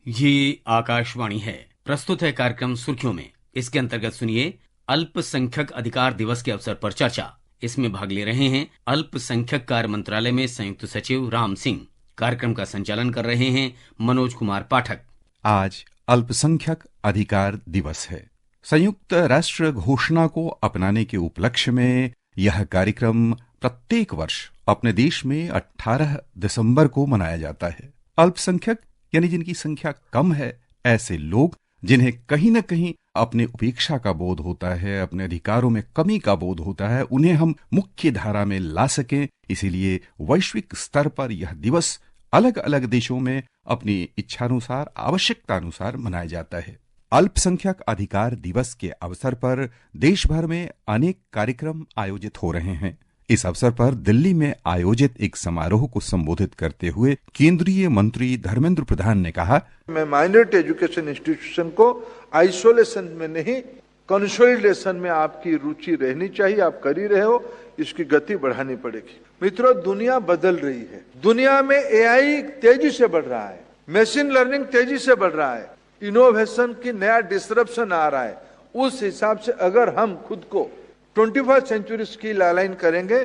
ये आकाशवाणी है। प्रस्तुत है कार्यक्रम सुर्खियों में। इसके अंतर्गत सुनिए अल्पसंख्यक अधिकार दिवस के अवसर पर चर्चा। इसमें भाग ले रहे हैं अल्पसंख्यक कार्य मंत्रालय में संयुक्त सचिव राम सिंह। कार्यक्रम का संचालन कर रहे हैं मनोज कुमार पाठक। आज अल्पसंख्यक अधिकार दिवस है। संयुक्त राष्ट्र घोषणा को अपनाने के उपलक्ष्य में यह कार्यक्रम प्रत्येक वर्ष अपने देश में 18 दिसंबर को मनाया जाता है। अल्पसंख्यक यानी जिनकी संख्या कम है, ऐसे लोग जिन्हें कहीं न कहीं अपने उपेक्षा का बोध होता है, अपने अधिकारों में कमी का बोध होता है, उन्हें हम मुख्य धारा में ला सकें। इसीलिए वैश्विक स्तर पर यह दिवस अलग अलग देशों में अपनी इच्छानुसार, आवश्यकता अनुसार मनाया जाता है। अल्पसंख्यक अधिकार दिवस के अवसर पर देश भर में अनेक कार्यक्रम आयोजित हो रहे हैं। इस अवसर पर दिल्ली में आयोजित एक समारोह को संबोधित करते हुए केंद्रीय मंत्री धर्मेंद्र प्रधान ने कहा, मैं माइनॉरिटी एजुकेशन इंस्टीट्यूशन को आइसोलेशन में नहीं, कंसोलिडेशन में आपकी रुचि रहनी चाहिए। आप कर ही रहे हो, इसकी गति बढ़ानी पड़ेगी। मित्रों, दुनिया बदल रही है। दुनिया में एआई तेजी से बढ़ रहा है, मशीन लर्निंग तेजी से बढ़ रहा है, इनोवेशन की नया डिस्ट्रप्शन आ रहा है। उस हिसाब से अगर हम खुद को 21st सेंचुरी स्किल अलाइन करेंगे,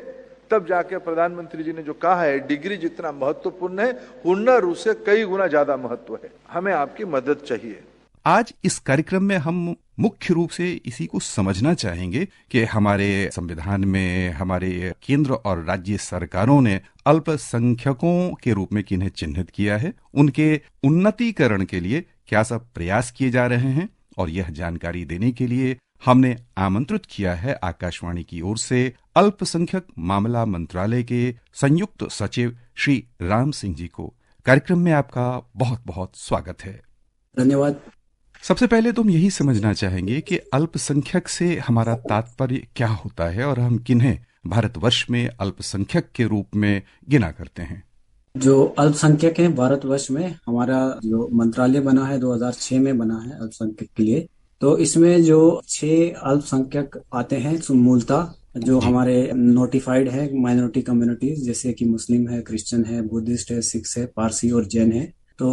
तब जाके प्रधानमंत्री जी ने जो कहा है, डिग्री जितना महत्वपूर्ण है, हुनर उससे कई गुना ज्यादा महत्व है। हमें आपकी मदद चाहिए। आज इस कार्यक्रम में हम मुख्य रूप से इसी को समझना चाहेंगे कि हमारे संविधान में हमारे केंद्र और राज्य सरकारों ने अल्पसंख्यकों के रूप में किन्हें चिन्हित किया है, उनके उन्नतीकरण के लिए क्या सब प्रयास किए जा रहे हैं, और यह जानकारी देने के लिए हमने आमंत्रित किया है आकाशवाणी की ओर से अल्पसंख्यक मामला मंत्रालय के संयुक्त सचिव श्री राम सिंह जी को। कार्यक्रम में आपका बहुत बहुत स्वागत है। धन्यवाद। सबसे पहले तो हम यही समझना चाहेंगे कि अल्पसंख्यक से हमारा तात्पर्य क्या होता है और हम किन्हें भारतवर्ष में अल्पसंख्यक के रूप में गिना करते हैं। जो अल्पसंख्यक हैं भारतवर्ष में, हमारा जो मंत्रालय बना है 2006 में बना है अल्पसंख्यक के लिए। तो इसमें जो 6 अल्पसंख्यक आते हैं मूलतः, जो हमारे नोटिफाइड है माइनॉरिटी कम्युनिटीज, जैसे कि मुस्लिम है, क्रिश्चियन है, बुद्धिस्ट है, सिख है, पारसी और जैन है। तो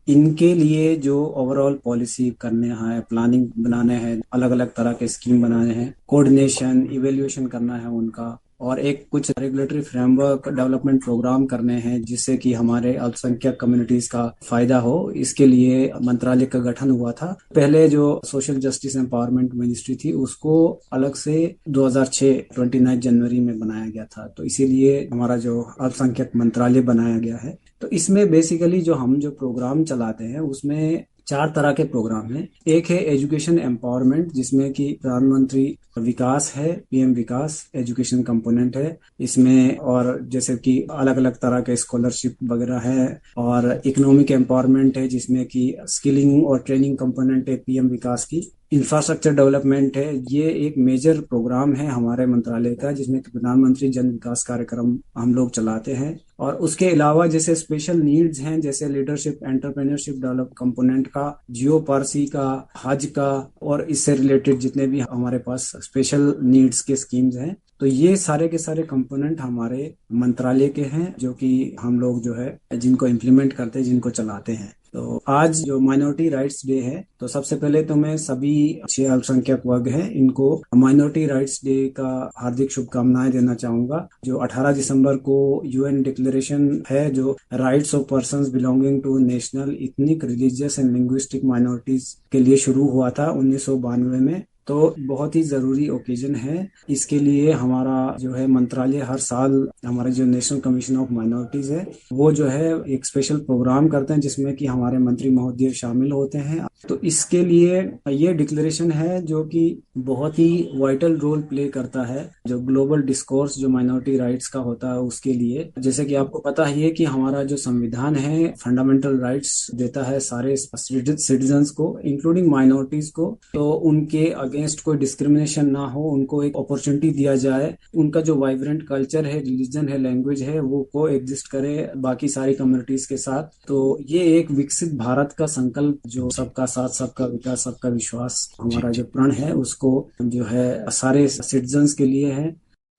इनके लिए जो ओवरऑल पॉलिसी करने हैं, प्लानिंग बनाने हैं, अलग अलग तरह के स्कीम बनाने हैं, कोऑर्डिनेशन, इवेल्युएशन करना है उनका, और एक कुछ रेगुलेटरी फ्रेमवर्क डेवलपमेंट प्रोग्राम करने हैं जिससे कि हमारे अल्पसंख्यक कम्युनिटीज का फायदा हो। इसके लिए मंत्रालय का गठन हुआ था। पहले जो सोशल जस्टिस एम्पावरमेंट मिनिस्ट्री थी, उसको अलग से 2006 29 जनवरी में बनाया गया था। तो इसीलिए हमारा जो अल्पसंख्यक मंत्रालय बनाया गया है। तो इसमें बेसिकली जो हम जो प्रोग्राम चलाते हैं उसमें 4 तरह के प्रोग्राम हैं। एक है एजुकेशन एम्पावरमेंट, जिसमें कि प्रधानमंत्री विकास है, पीएम विकास एजुकेशन कंपोनेंट है इसमें, और जैसे कि अलग अलग तरह के स्कॉलरशिप वगैरह है। और इकोनॉमिक एम्पावरमेंट है, जिसमें कि स्किलिंग और ट्रेनिंग कंपोनेंट है पीएम विकास की। इंफ्रास्ट्रक्चर डेवलपमेंट है, ये एक मेजर प्रोग्राम है हमारे मंत्रालय का, जिसमें प्रधानमंत्री जन विकास कार्यक्रम हम लोग चलाते हैं। और उसके अलावा जैसे स्पेशल नीड्स हैं, जैसे लीडरशिप एंटरप्रेन्योरशिप डेवलप कंपोनेंट का, जियो पारसी का, हज का, और इससे रिलेटेड जितने भी हमारे पास स्पेशल नीड्स के स्कीम्स हैं, तो ये सारे के सारे कंपोनेंट हमारे मंत्रालय के हैं, जो कि हम लोग जो है जिनको इम्प्लीमेंट करते हैं, जिनको चलाते हैं। तो आज जो माइनॉरिटी राइट्स डे है, तो सबसे पहले तो मैं सभी 6 अल्पसंख्यक वर्ग हैं, इनको माइनॉरिटी राइट्स डे का हार्दिक शुभकामनाएं देना चाहूंगा। जो 18 दिसंबर को यूएन डिक्लेरेशन है, जो rights of persons belonging to national, ethnic, religious and linguistic minorities के लिए शुरू हुआ था 1992 में। तो बहुत ही जरूरी ओकेजन है। इसके लिए हमारा जो है मंत्रालय हर साल हमारे जो नेशनल कमीशन ऑफ माइनॉरिटीज है, वो जो है एक स्पेशल प्रोग्राम करते हैं जिसमें कि हमारे मंत्री महोदय शामिल होते हैं। तो इसके लिए ये डिक्लेरेशन है जो कि बहुत ही वाइटल रोल प्ले करता है जो ग्लोबल डिस्कोर्स जो माइनॉरिटी राइट्स का होता है उसके लिए। जैसे कि आपको पता ही है कि हमारा जो संविधान है फंडामेंटल राइट्स देता है सारे सिटीजन्स को, इंक्लूडिंग माइनॉरिटीज को। तो उनके अगेंस्ट कोई डिस्क्रिमिनेशन ना हो, उनको एक अपॉर्चुनिटी दिया जाए, उनका जो वाइब्रेंट कल्चर है, रिलीजन है, लैंग्वेज है, वो को एग्जिस्ट करे बाकी सारी कम्युनिटीज के साथ। तो ये एक विकसित भारत का संकल्प, जो सबका साथ, सबका विकास, सबका विश्वास, हमारा जो प्रण है, उसको जो है सारे सिटीजन्स के लिए है।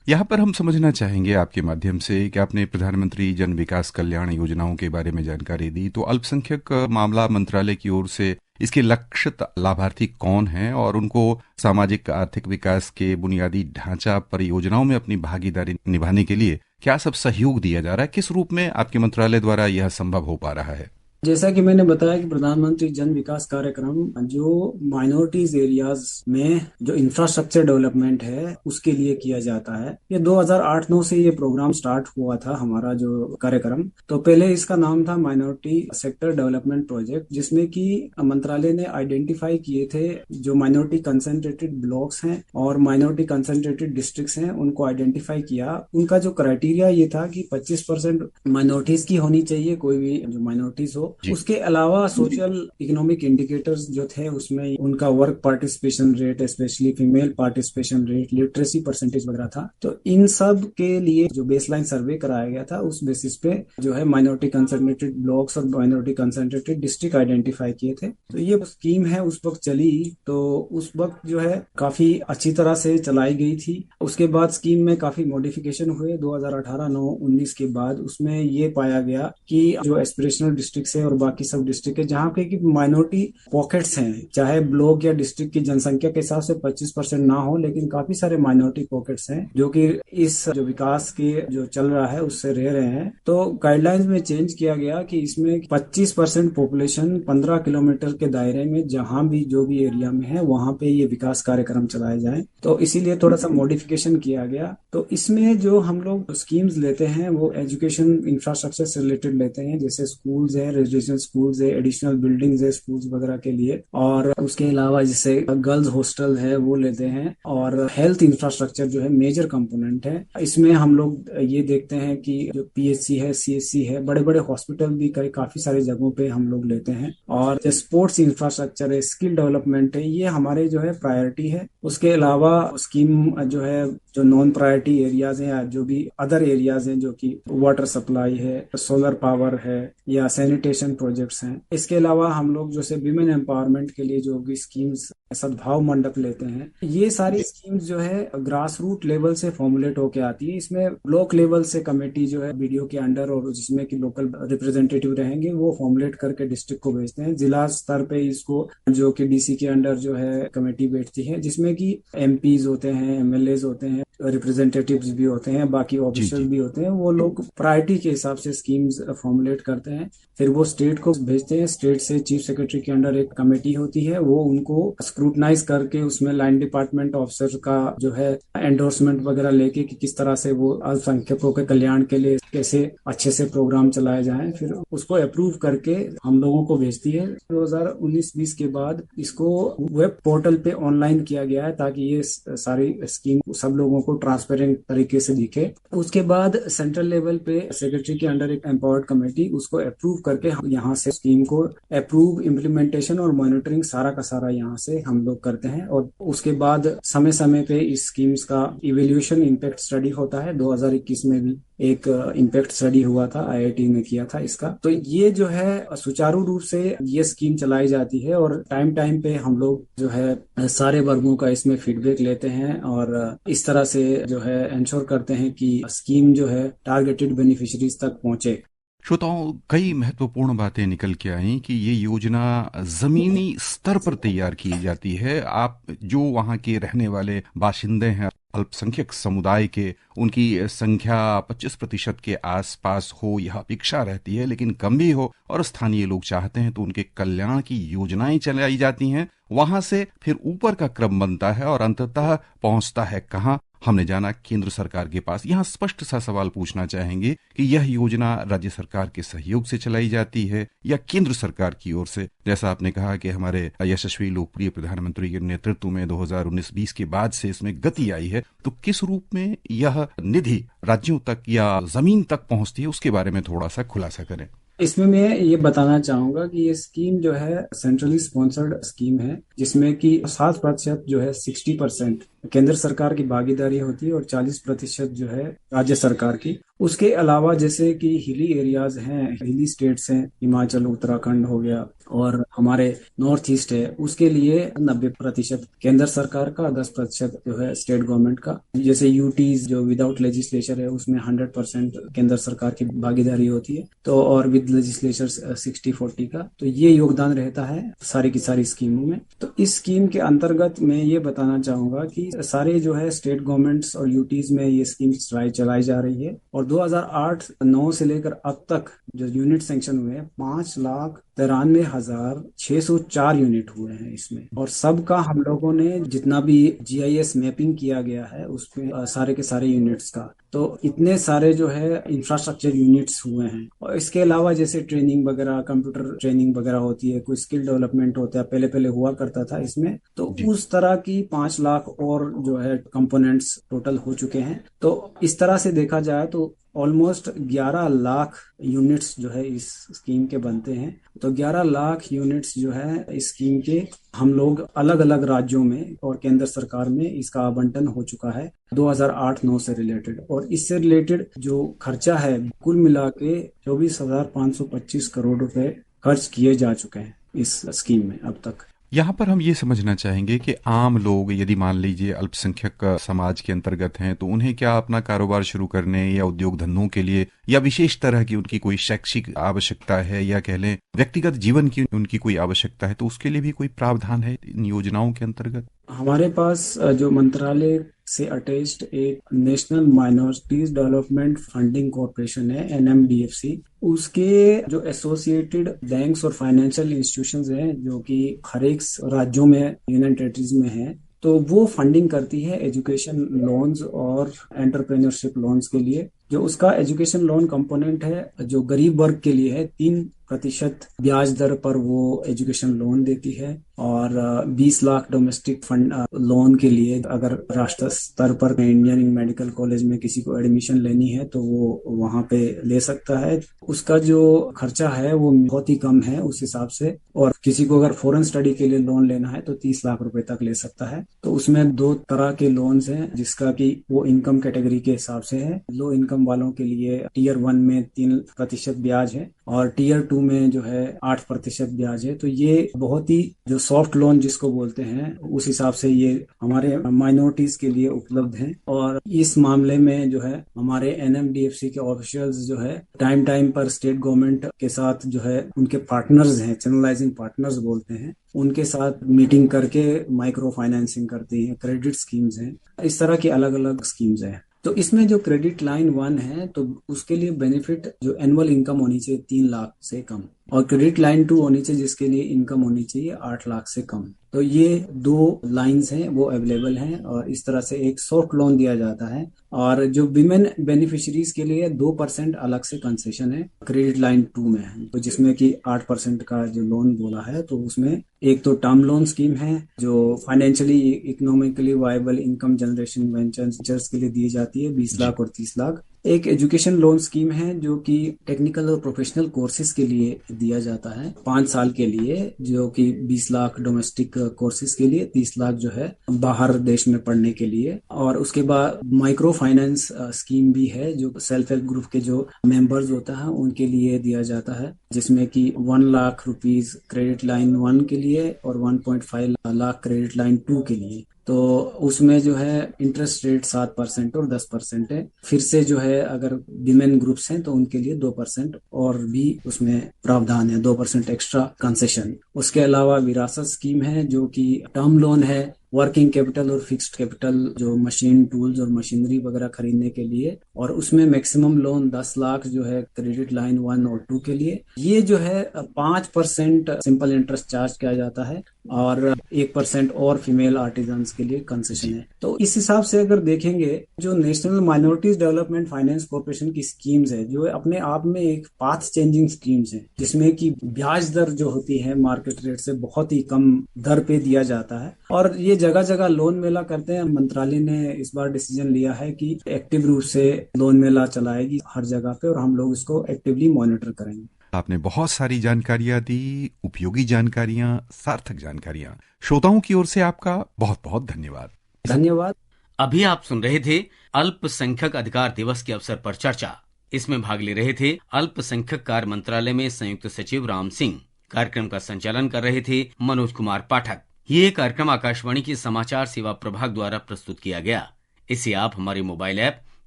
यहाँ पर हम समझना चाहेंगे आपके माध्यम से कि आपने प्रधानमंत्री जन विकास कल्याण योजनाओं के बारे में जानकारी दी, तो अल्पसंख्यक मामला मंत्रालय की ओर से इसके लक्षित लाभार्थी कौन हैं और उनको सामाजिक आर्थिक विकास के बुनियादी ढांचा परियोजनाओं में अपनी भागीदारी निभाने के लिए क्या सब सहयोग दिया जा रहा है? किस रूप में आपके मंत्रालय द्वारा यह संभव हो पा रहा है? जैसा कि मैंने बताया कि प्रधानमंत्री जन विकास कार्यक्रम जो माइनॉरिटीज एरियाज में जो इंफ्रास्ट्रक्चर डेवलपमेंट है उसके लिए किया जाता है। ये 2008-9 से ये प्रोग्राम स्टार्ट हुआ था हमारा जो कार्यक्रम। तो पहले इसका नाम था माइनॉरिटी सेक्टर डेवलपमेंट प्रोजेक्ट, जिसमें कि मंत्रालय ने आइडेंटिफाई किए थे जो माइनॉरिटी कंसंट्रेटेड ब्लॉक्स हैं और माइनॉरिटी कंसंट्रेटेड डिस्ट्रिक्ट्स हैं, उनको आइडेंटिफाई किया। उनका जो क्राइटेरिया ये था कि 25% माइनॉरिटीज की होनी चाहिए, कोई भी जो माइनॉरिटीज हो। उसके अलावा सोशल इकोनॉमिक इंडिकेटर्स जो थे उसमें उनका work participation rate, specially female participation rate, literacy percentage वगैरह था। तो इन सब के लिए जो बेसलाइन सर्वे कराया गया था उस बेसिस पे जो है माइनॉरिटी कंसंट्रेटेड ब्लॉक्स और माइनॉरिटी कंसंट्रेटेड डिस्ट्रिक्ट आइडेंटिफाई किए थे। तो ये स्कीम है उस वक्त चली, तो उस वक्त जो है काफी अच्छी तरह से चलाई गई थी। उसके बाद स्कीम में काफी मॉडिफिकेशन हुए 2018-19 के बाद। उसमें ये पाया गया कि जो एस्पिरेशनल डिस्ट्रिक्ट है और बाकी सब डिस्ट्रिक्ट है जहाँ पे कि माइनॉरिटी पॉकेट्स हैं, चाहे ब्लॉक या डिस्ट्रिक्ट की जनसंख्या के हिसाब से 25% ना हो, लेकिन काफी सारे माइनॉरिटी पॉकेट्स हैं जो कि इस जो विकास के जो चल रहा है उससे रह रहे हैं। तो गाइडलाइंस में चेंज किया गया कि इसमें 25% पॉपुलेशन 15 किलोमीटर के दायरे में जहां भी जो भी एरिया में है वहां पे ये विकास कार्यक्रम चलाए जाए। तो इसीलिए थोड़ा सा मॉडिफिकेशन किया गया। तो इसमें जो हम लोग स्कीम्स लेते हैं वो एजुकेशन इंफ्रास्ट्रक्चर से रिलेटेड लेते हैं, जैसे स्कूल्स है, रेजिडेंशियल स्कूल्स है, एडिशनल बिल्डिंग्स है स्कूल्स वगैरह के लिए, और उसके अलावा जैसे गर्ल्स हॉस्टल है वो लेते हैं। और हेल्थ इंफ्रास्ट्रक्चर जो है मेजर कंपोनेंट है। इसमें हम लोग ये देखते हैं कि जो पीएचसी है, सीएचसी है, बड़े बड़े हॉस्पिटल भी काफी सारी जगहों पे हम लोग लेते हैं। और स्पोर्ट्स इंफ्रास्ट्रक्चर है, स्किल डेवलपमेंट है, ये हमारे जो है प्रायोरिटी है। उसके अलावा स्कीम जो है जो नॉन प्रायोरिटी एरियाज हैं, जो भी अदर एरियाज हैं, जो कि वाटर सप्लाई है, सोलर पावर है या सैनिटेशन प्रोजेक्ट्स हैं। इसके अलावा हम लोग जैसे विमेन एम्पावरमेंट के लिए जो भी स्कीम्स सद्भाव मंडप लेते हैं, ये सारी स्कीम्स जो है ग्रास रूट लेवल से फॉर्मुलेट होके आती है। इसमें ब्लॉक लेवल से कमेटी जो है बीडीओ के अंडर और जिसमें कि लोकल रिप्रेजेंटेटिव रहेंगे वो फॉर्मुलेट करके डिस्ट्रिक्ट को भेजते हैं। जिला स्तर पे इसको जो कि डीसी के अंडर जो है कमेटी बैठती है, जिसमें कि एमपीज होते हैं, एमएलएज होते हैं, रिप्रेजेंटेटिव्स भी होते हैं, बाकी ऑफिसर्स भी होते हैं। वो लोग प्रायोरिटी के हिसाब से स्कीम्स फॉर्मुलेट करते हैं, फिर वो स्टेट को भेजते हैं। स्टेट से चीफ सेक्रेटरी के अंडर एक कमेटी होती है, वो उनको स्क्रूटनाइज करके उसमें लाइन डिपार्टमेंट ऑफिसर का जो है एंडोर्समेंट वगैरह लेके कि किस तरह से वो अल्पसंख्यकों के कल्याण के लिए कैसे अच्छे से प्रोग्राम चलाए जाएं, फिर उसको अप्रूव करके हम लोगों को भेजती है। 2019-20 के बाद इसको वेब पोर्टल पे ऑनलाइन किया गया है ताकि ये सारी स्कीम सब लोगों को ट्रांसपेरेंट तरीके से दिखे। उसके बाद सेंट्रल लेवल पे सेक्रेटरी के अंडर एक एम्पावर्ड कमेटी उसको अप्रूव करके यहाँ से स्कीम को अप्रूव, इम्प्लीमेंटेशन और मॉनिटरिंग सारा का सारा यहाँ से हम लोग करते हैं। और उसके बाद समय समय पे इस स्कीम्स का इवेल्यूएशन, इम्पैक्ट स्टडी होता है। 2021 में भी एक इम्पैक्ट स्टडी हुआ था, आईआईटी ने किया था इसका। तो ये जो है सुचारू रूप से ये स्कीम चलाई जाती है और टाइम टाइम पे हम लोग जो है सारे वर्गों का इसमें फीडबैक लेते हैं और इस तरह से जो है इंश्योर करते हैं कि स्कीम जो है टारगेटेड बेनिफिशरीज तक पहुंचे। श्रोताओं, कई महत्वपूर्ण बातें निकल के आई कि ये योजना जमीनी स्तर पर तैयार की जाती है। आप जो वहाँ के रहने वाले बाशिंदे हैं, अल्पसंख्यक समुदाय के, उनकी संख्या 25% के आसपास हो यह अपेक्षा रहती है, लेकिन कम भी हो और स्थानीय लोग चाहते हैं तो उनके कल्याण की योजनाएं चलाई जाती हैं। वहां से फिर ऊपर का क्रम बनता है और अंततः पहुंचता है कहाँ? हमने जाना केंद्र सरकार के पास। यहाँ स्पष्ट सा सवाल पूछना चाहेंगे कि यह योजना राज्य सरकार के सहयोग से चलाई जाती है या केंद्र सरकार की ओर से? जैसा आपने कहा कि हमारे यशस्वी लोकप्रिय प्रधानमंत्री के नेतृत्व में 2019-20 के बाद से इसमें गति आई है, तो किस रूप में यह निधि राज्यों तक या जमीन तक पहुंचती है, उसके बारे में थोड़ा सा खुलासा करें। इसमें मैं ये बताना चाहूंगा कि ये स्कीम जो है सेंट्रली स्पॉन्सर्ड स्कीम है, जिसमें कि 60% जो है 60% केंद्र सरकार की भागीदारी होती है और 40% जो है राज्य सरकार की। उसके अलावा जैसे कि हिली एरियाज हैं, हिली स्टेट्स हैं, हिमाचल उत्तराखंड हो गया, और हमारे नॉर्थ ईस्ट है, उसके लिए 90% केंद्र सरकार का, 10% जो है स्टेट गवर्नमेंट का। जैसे यूटीज जो विदाउट लेजिस्लेचर है उसमें 100% केंद्र सरकार की भागीदारी होती है, तो और विद लेजिस्लेचर 60-40 का। तो ये योगदान रहता है सारी की सारी स्कीमों में। तो इस स्कीम के अंतर्गत मैं ये बताना चाहूंगा कि सारे जो है स्टेट गवर्नमेंट्स और यूटीज में ये स्कीम चलाई जा रही है। और 2008-9 से लेकर अब तक जो यूनिट सैंक्शन हुए हैं 5,93,604 यूनिट हुए हैं इसमें। और सबका हम लोगों ने जितना भी जीआईएस मैपिंग किया गया है उसमें सारे के सारे यूनिट्स का, तो इतने सारे जो है इंफ्रास्ट्रक्चर यूनिट्स हुए हैं। और इसके अलावा जैसे ट्रेनिंग वगैरह, कंप्यूटर ट्रेनिंग वगैरह होती है, कोई स्किल डेवलपमेंट होता है, पहले पहले हुआ करता था इसमें, तो उस तरह की 5 लाख और जो है कंपोनेंट्स टोटल हो चुके हैं। तो इस तरह से देखा जाए तो ऑलमोस्ट 11 लाख यूनिट्स जो है इस स्कीम के बनते हैं। तो 11 लाख यूनिट्स जो है इस स्कीम के हम लोग अलग अलग राज्यों में और केंद्र सरकार में इसका आवंटन हो चुका है 2008-9 से रिलेटेड। और इससे रिलेटेड जो खर्चा है कुल मिला के 24,525 करोड़ रुपए खर्च किए जा चुके हैं इस स्कीम में अब तक। यहाँ पर हम ये समझना चाहेंगे कि आम लोग यदि मान लीजिए अल्पसंख्यक समाज के अंतर्गत हैं, तो उन्हें क्या अपना कारोबार शुरू करने या उद्योग धंधों के लिए या विशेष तरह की उनकी कोई शैक्षिक आवश्यकता है या कह लें व्यक्तिगत जीवन की उनकी कोई आवश्यकता है, तो उसके लिए भी कोई प्रावधान है इन योजनाओं के अंतर्गत? हमारे पास जो मंत्रालय से अटैच्ड एक national minorities development funding corporation है, NMDFC, उसके जो एसोसिएटेड बैंक्स और फाइनेंशियल इंस्टीट्यूशंस हैं जो कि हर एक राज्यों में, यूनियन टेरिटरीज में हैं, तो वो फंडिंग करती है एजुकेशन लोन्स और एंटरप्रेन्योरशिप लोन्स के लिए। जो उसका एजुकेशन लोन कंपोनेंट है जो गरीब वर्ग के लिए है, 3% ब्याज दर पर वो एजुकेशन लोन देती है। और 20 लाख डोमेस्टिक फंड लोन के लिए अगर राष्ट्रीय स्तर पर इंजीनियरिंग मेडिकल कॉलेज में किसी को एडमिशन लेनी है तो वो वहां पे ले सकता है। उसका जो खर्चा है वो बहुत ही कम है उस हिसाब से। और किसी को अगर फॉरेन स्टडी के लिए लोन लेना है तो 30 लाख रुपए तक ले सकता है। तो उसमें 2 तरह के लोन्स हैं जिसका कि वो इनकम कैटेगरी के हिसाब से है। लो इनकम वालों के लिए टीयर 1 में 3% ब्याज है और टीयर 2 में जो है 8% ब्याज है। तो ये बहुत ही जो सॉफ्ट लोन जिसको बोलते हैं उस हिसाब से ये हमारे माइनॉरिटीज के लिए उपलब्ध है। और इस मामले में जो है हमारे NMDFC के ऑफिशियल्स जो है टाइम टाइम पर स्टेट गवर्नमेंट के साथ जो है उनके पार्टनर्स हैं, चैनलाइजिंग पार्टनर्स बोलते हैं, उनके साथ मीटिंग करके माइक्रो फाइनेंसिंग करती हैं, क्रेडिट स्कीम्स हैं, इस तरह की अलग अलग स्कीम्स हैं। तो इसमें जो क्रेडिट लाइन 1 है तो उसके लिए बेनिफिट जो एनुअल इनकम होनी चाहिए 3 लाख से कम, और क्रेडिट लाइन 2 होनी चाहिए जिसके लिए इनकम होनी चाहिए 8 लाख से कम। तो ये 2 लाइंस हैं वो अवेलेबल हैं और इस तरह से एक सॉफ्ट लोन दिया जाता है। और जो विमेन बेनिफिशियरीज के लिए 2% अलग से कंसेशन है क्रेडिट लाइन 2 में, तो जिसमें कि 8% का जो लोन बोला है। तो उसमें एक तो टर्म लोन स्कीम है जो financially economically viable income generation ventures के लिए दी जाती है 20 लाख और 30 लाख। एक एजुकेशन लोन स्कीम है जो कि टेक्निकल और प्रोफेशनल कोर्सेज के लिए दिया जाता है 5 साल के लिए, जो कि 20 लाख डोमेस्टिक कोर्सेज के लिए, 30 लाख जो है बाहर देश में पढ़ने के लिए। और उसके बाद माइक्रो फाइनेंस स्कीम भी है जो सेल्फ हेल्प ग्रुप के जो मेंबर्स होता है उनके लिए दिया जाता है, जिसमें कि 1 लाख रुपीस क्रेडिट लाइन 1 के लिए और 1.5 लाख क्रेडिट लाइन 2 के लिए। तो उसमें जो है इंटरेस्ट रेट 7% और 10% है। फिर से जो है अगर विमेन ग्रुप्स हैं तो उनके लिए 2% और भी उसमें प्रावधान है, 2% एक्स्ट्रा कंसेशन। उसके अलावा विरासत स्कीम है जो कि टर्म लोन है वर्किंग कैपिटल और फिक्स्ड कैपिटल, जो मशीन टूल्स और मशीनरी वगैरह खरीदने के लिए, और उसमें मैक्सिमम लोन 10 लाख जो है क्रेडिट लाइन 1 और 2 के लिए। ये जो है 5% सिंपल इंटरेस्ट चार्ज किया जाता है और 1% और फीमेल आर्टिजन्स के लिए कंसेशन है। तो इस हिसाब से अगर देखेंगे जो national minorities development finance corporation की स्कीम्स है जो अपने आप में एक पाथ चेंजिंग स्कीम्स है, जिसमें कि ब्याज दर जो होती है मार्केट रेट से बहुत ही कम दर पे दिया जाता है और ये जगह जगह लोन मेला करते हैं। मंत्रालय ने इस बार डिसीजन लिया है कि एक्टिव रूप से लोन मेला चलाएगी हर जगह पे और हम लोग इसको एक्टिवली मॉनिटर करेंगे। आपने बहुत सारी जानकारियां दी, उपयोगी जानकारियां, सार्थक जानकारियां। श्रोताओं की ओर से आपका बहुत बहुत धन्यवाद। धन्यवाद। अभी आप सुन रहे थे अल्पसंख्यक अधिकार दिवस के अवसर पर चर्चा। इसमें भाग ले रहे थे अल्पसंख्यक कार्य मंत्रालय में संयुक्त सचिव राम सिंह। कार्यक्रम का संचालन कर रहे थे मनोज कुमार पाठक। ये कार्यक्रम आकाशवाणी की समाचार सेवा प्रभाग द्वारा प्रस्तुत किया गया। इसे आप हमारे mobile app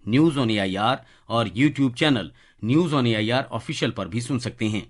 news on AIR और YouTube channel news on AIR official पर भी सुन सकते हैं।